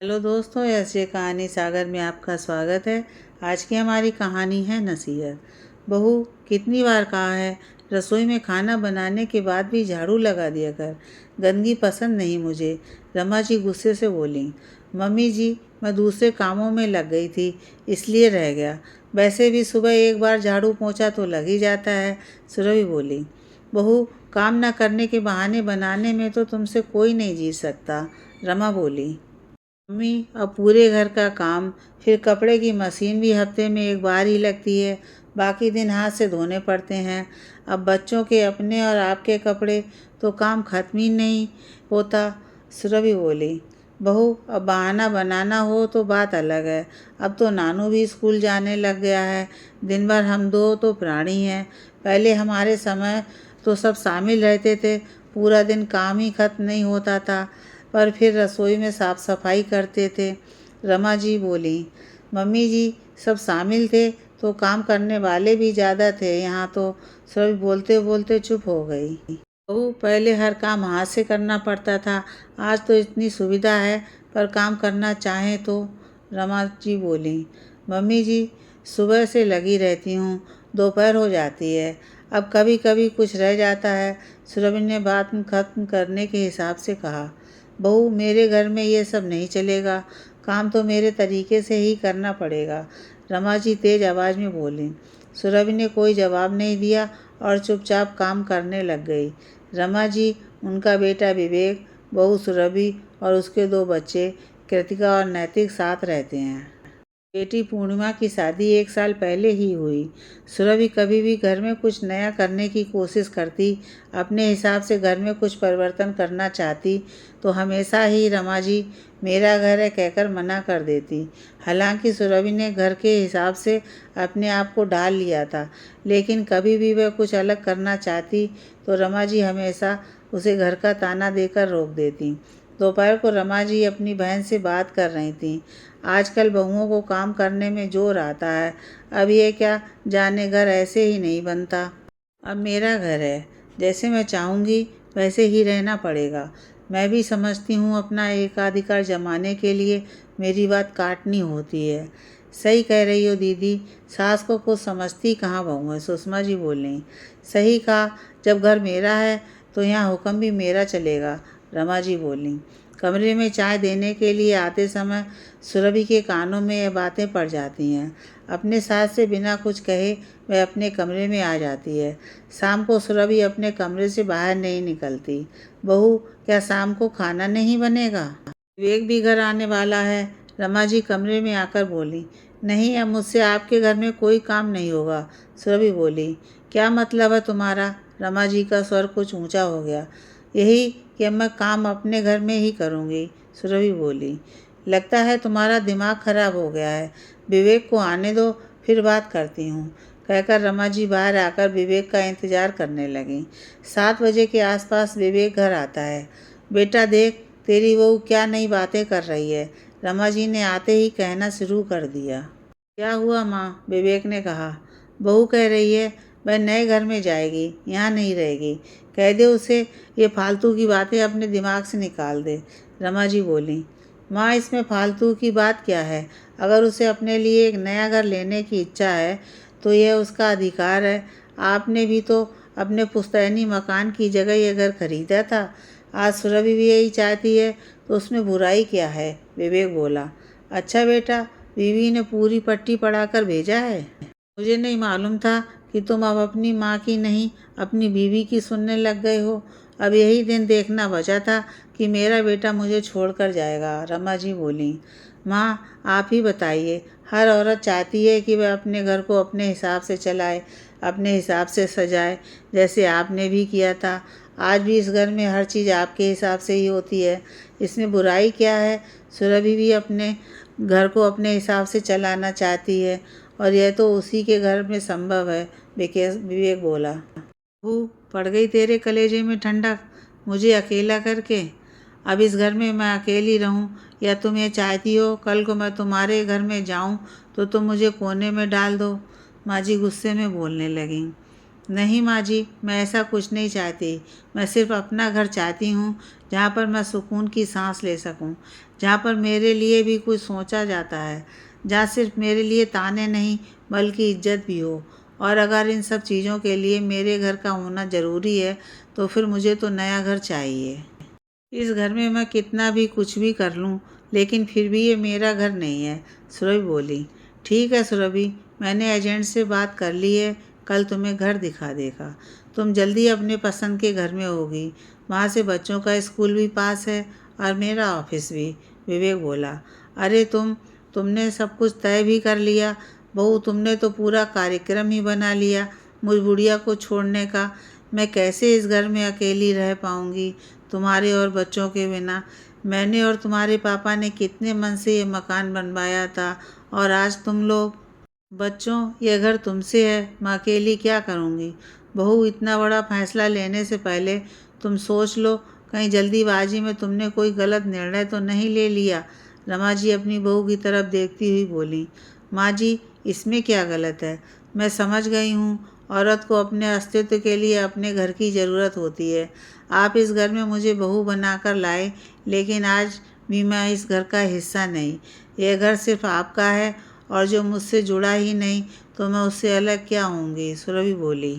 Hello दोस्तों, ऐसे कहानी सागर में आपका स्वागत है। आज की हमारी कहानी है नसीहत। बहू, कितनी बार कहा है रसोई में खाना बनाने के बाद भी झाड़ू लगा दिया कर, गंदगी पसंद नहीं मुझे। रमा जी गुस्से से बोली। मम्मी जी, मैं दूसरे कामों में लग गई थी इसलिए रह गया। वैसे भी सुबह एक बार झाड़ू पोंछा तो लग ही जाता है, सुरभि बोली। बहू, काम न करने के बहाने बनाने में तो तुमसे कोई नहीं जीत सकता, रमा बोली। मम्मी, अब पूरे घर का काम, फिर कपड़े की मशीन भी हफ्ते में एक बार ही लगती है, बाकी दिन हाथ से धोने पड़ते हैं। अब बच्चों के अपने और आपके कपड़े तो काम खत्म ही नहीं होता, सुरभि बोली। बहू, अब बहाना बनाना हो तो बात अलग है। अब तो नानू भी स्कूल जाने लग गया है, दिन भर हम दो तो प्राणी हैं। पहले हमारे समय तो सब शामिल रहते थे, पूरा दिन काम ही खत्म नहीं होता था, पर फिर रसोई में साफ़ सफाई करते थे, रमा जी बोली। मम्मी जी, सब शामिल थे तो काम करने वाले भी ज़्यादा थे यहाँ तो, सभी बोलते बोलते चुप हो गई। बहू, पहले हर काम हाथ से करना पड़ता था, आज तो इतनी सुविधा है, पर काम करना चाहें तो, रमा जी बोली। मम्मी जी, सुबह से लगी रहती हूँ, दोपहर हो जाती है, अब कभी कभी कुछ रह जाता है, सुरभि ने बात खत्म करने के हिसाब से कहा। बहू, मेरे घर में ये सब नहीं चलेगा, काम तो मेरे तरीके से ही करना पड़ेगा, रमा जी तेज आवाज़ में बोली। सुरभि ने कोई जवाब नहीं दिया और चुपचाप काम करने लग गई। रमा जी, उनका बेटा विवेक, बहू सुरभि और उसके दो बच्चे कृतिका और नैतिक साथ रहते हैं। बेटी पूर्णिमा की शादी 1 साल पहले ही हुई। सुरभि कभी भी घर में कुछ नया करने की कोशिश करती, अपने हिसाब से घर में कुछ परिवर्तन करना चाहती, तो हमेशा ही रमा जी मेरा घर है कहकर मना कर देती। हालांकि सुरभि ने घर के हिसाब से अपने आप को ढाल लिया था, लेकिन कभी भी वह कुछ अलग करना चाहती तो रमा जी हमेशा उसे घर का ताना देकर रोक देती। दोपहर को रमा जी अपनी बहन से बात कर रही थीं। आजकल बहुओं को काम करने में जोर आता है, अब ये क्या जाने घर ऐसे ही नहीं बनता। अब मेरा घर है, जैसे मैं चाहूँगी वैसे ही रहना पड़ेगा। मैं भी समझती हूँ अपना एकाधिकार जमाने के लिए मेरी बात काटनी होती है। सही कह रही हो दीदी, सास को कुछ समझती कहाँ बहू है, सुषमा जी बोलीं। सही कहा, जब घर मेरा है तो यहाँ हुक्म भी मेरा चलेगा, रमा जी बोलीं। कमरे में चाय देने के लिए आते समय सुरभि के कानों में ये बातें पड़ जाती हैं। अपने सास से बिना कुछ कहे वह अपने कमरे में आ जाती है। शाम को सुरभि अपने कमरे से बाहर नहीं निकलती। बहू, क्या शाम को खाना नहीं बनेगा? विवेक भी घर आने वाला है, रमा जी कमरे में आकर बोली। नहीं, अब मुझसे आपके घर में कोई काम नहीं होगा, सुरभि बोली। क्या मतलब है तुम्हारा? रमा जी का स्वर कुछ ऊंचा हो गया। यही कि अब मैं काम अपने घर में ही करूँगी, सुरभि बोली। लगता है तुम्हारा दिमाग खराब हो गया है, विवेक को आने दो, फिर बात करती हूँ, कहकर रमा जी बाहर आकर विवेक का इंतजार करने लगीं। 7 बजे के आसपास विवेक घर आता है। बेटा देख, तेरी बहू क्या नई बातें कर रही है, रमा जी ने आते ही कहना शुरू कर दिया। क्या हुआ माँ? विवेक ने कहा। बहू कह रही है वह नए घर में जाएगी, यहाँ नहीं रहेगी। कह दे उसे ये फालतू की बातें अपने दिमाग से निकाल दे, रमा जी बोली। माँ, इसमें फालतू की बात क्या है? अगर उसे अपने लिए एक नया घर लेने की इच्छा है तो यह उसका अधिकार है। आपने भी तो अपने पुश्तैनी मकान की जगह यह घर खरीदा था। आज सुरभि भी यही चाहती है तो उसमें बुराई क्या है, विवेक बोला। अच्छा बेटा, बीवी ने पूरी पट्टी पढ़ाकर भेजा है। मुझे नहीं मालूम था कि तुम अब अपनी माँ की नहीं अपनी बीवी की सुनने लग गए हो। अब यही दिन देखना बचा था कि मेरा बेटा मुझे छोड़कर जाएगा, रमा जी बोली। माँ, आप ही बताइए, हर औरत चाहती है कि वह अपने घर को अपने हिसाब से चलाए, अपने हिसाब से सजाए, जैसे आपने भी किया था। आज भी इस घर में हर चीज़ आपके हिसाब से ही होती है, इसमें बुराई क्या है? सुरभि भी अपने घर को अपने हिसाब से चलाना चाहती है और यह तो उसी के घर में संभव है, विवेक बोला। बहू, पड़ गई तेरे कलेजे में ठंडक, मुझे अकेला करके। अब इस घर में मैं अकेली रहूं या तुम ये चाहती हो कल को मैं तुम्हारे घर में जाऊं तो तुम मुझे कोने में डाल दो, माँ जी गुस्से में बोलने लगीं। नहीं माँ जी, मैं ऐसा कुछ नहीं चाहती। मैं सिर्फ अपना घर चाहती हूँ, जहाँ पर मैं सुकून की सांस ले सकूँ, जहाँ पर मेरे लिए भी कुछ सोचा जाता है, जहाँ सिर्फ मेरे लिए ताने नहीं बल्कि इज्जत भी हो। और अगर इन सब चीज़ों के लिए मेरे घर का होना ज़रूरी है, तो फिर मुझे तो नया घर चाहिए। इस घर में मैं कितना भी कुछ भी कर लूँ, लेकिन फिर भी ये मेरा घर नहीं है, सुरभि बोली। ठीक है सुरभि, मैंने एजेंट से बात कर ली है, कल तुम्हें घर दिखा देगा। तुम जल्दी अपने पसंद के घर में होगी। वहाँ से बच्चों का स्कूल भी पास है और मेरा ऑफिस भी, विवेक बोला। अरे तुमने सब कुछ तय भी कर लिया। बहू, तुमने तो पूरा कार्यक्रम ही बना लिया मुझ बुढ़िया को छोड़ने का। मैं कैसे इस घर में अकेली रह पाऊँगी तुम्हारे और बच्चों के बिना। मैंने और तुम्हारे पापा ने कितने मन से ये मकान बनवाया था, और आज तुम लोग। बच्चों, ये घर तुमसे है, मैं अकेली क्या करूँगी। बहू, इतना बड़ा फैसला लेने से पहले तुम सोच लो, कहीं जल्दीबाजी में तुमने कोई गलत निर्णय तो नहीं ले लिया। रमा जी अपनी बहू की तरफ देखती हुई बोली। माँ जी, इसमें क्या गलत है। मैं समझ गई हूँ, औरत को अपने अस्तित्व के लिए अपने घर की ज़रूरत होती है। आप इस घर में मुझे बहू बनाकर लाए, लेकिन आज भी मैं इस घर का हिस्सा नहीं। यह घर सिर्फ आपका है, और जो मुझसे जुड़ा ही नहीं तो मैं उससे अलग क्या होंगी, सुरभि बोली।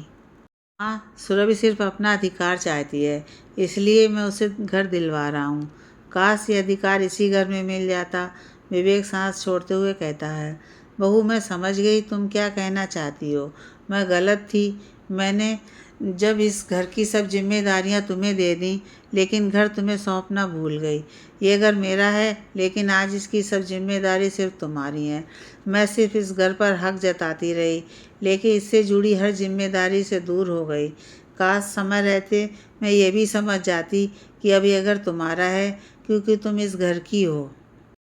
हाँ, सुरभि सिर्फ अपना अधिकार चाहती है, इसलिए मैं उसे घर दिलवा रहा हूँ। काश ये अधिकार इसी घर में मिल जाता, विवेक सांस छोड़ते हुए कहता है। बहू, मैं समझ गई तुम क्या कहना चाहती हो। मैं गलत थी। मैंने जब इस घर की सब जिम्मेदारियां तुम्हें दे दी, लेकिन घर तुम्हें सौंपना भूल गई। ये घर मेरा है, लेकिन आज इसकी सब जिम्मेदारी सिर्फ तुम्हारी है। मैं सिर्फ इस घर पर हक जताती रही, लेकिन इससे जुड़ी हर जिम्मेदारी से दूर हो गई। काश समय रहते मैं ये भी समझ जाती कि अब ये घर तुम्हारा है, क्योंकि तुम इस घर की हो।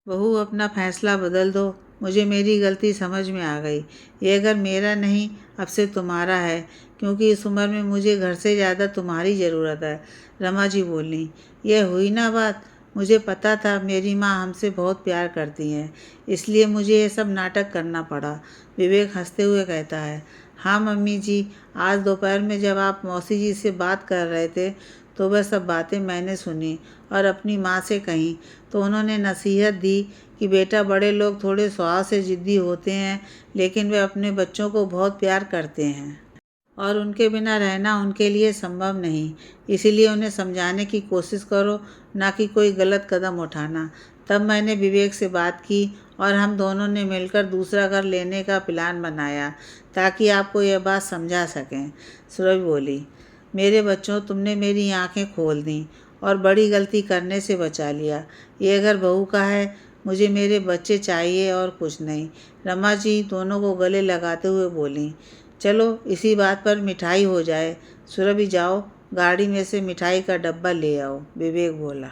बहू, अपना फैसला बदल दो। मुझे मेरी गलती समझ में आ गई। ये घर मेरा नहीं, अब से तुम्हारा है, क्योंकि इस उम्र में मुझे घर से ज़्यादा तुम्हारी ज़रूरत है, रमा जी बोली। यह हुई ना बात। मुझे पता था मेरी माँ हमसे बहुत प्यार करती हैं, इसलिए मुझे ये सब नाटक करना पड़ा, विवेक हंसते हुए कहता है। हाँ मम्मी जी, आज दोपहर में जब आप मौसी जी से बात कर रहे थे, तो वह सब बातें मैंने सुनी और अपनी माँ से कहीं। तो उन्होंने नसीहत दी कि बेटा, बड़े लोग थोड़े स्वभाव से ज़िद्दी होते हैं, लेकिन वे अपने बच्चों को बहुत प्यार करते हैं और उनके बिना रहना उनके लिए संभव नहीं। इसीलिए उन्हें समझाने की कोशिश करो, ना कि कोई गलत कदम उठाना। तब मैंने विवेक से बात की और हम दोनों ने मिलकर दूसरा घर लेने का प्लान बनाया, ताकि आपको यह बात समझा सकें, सुरभि बोली। मेरे बच्चों, तुमने मेरी आंखें खोल दी और बड़ी गलती करने से बचा लिया। ये घर बहू का है, मुझे मेरे बच्चे चाहिए और कुछ नहीं, रमा जी दोनों को गले लगाते हुए बोली। चलो इसी बात पर मिठाई हो जाए। सुरभि, जाओ गाड़ी में से मिठाई का डब्बा ले आओ, विवेक बोला।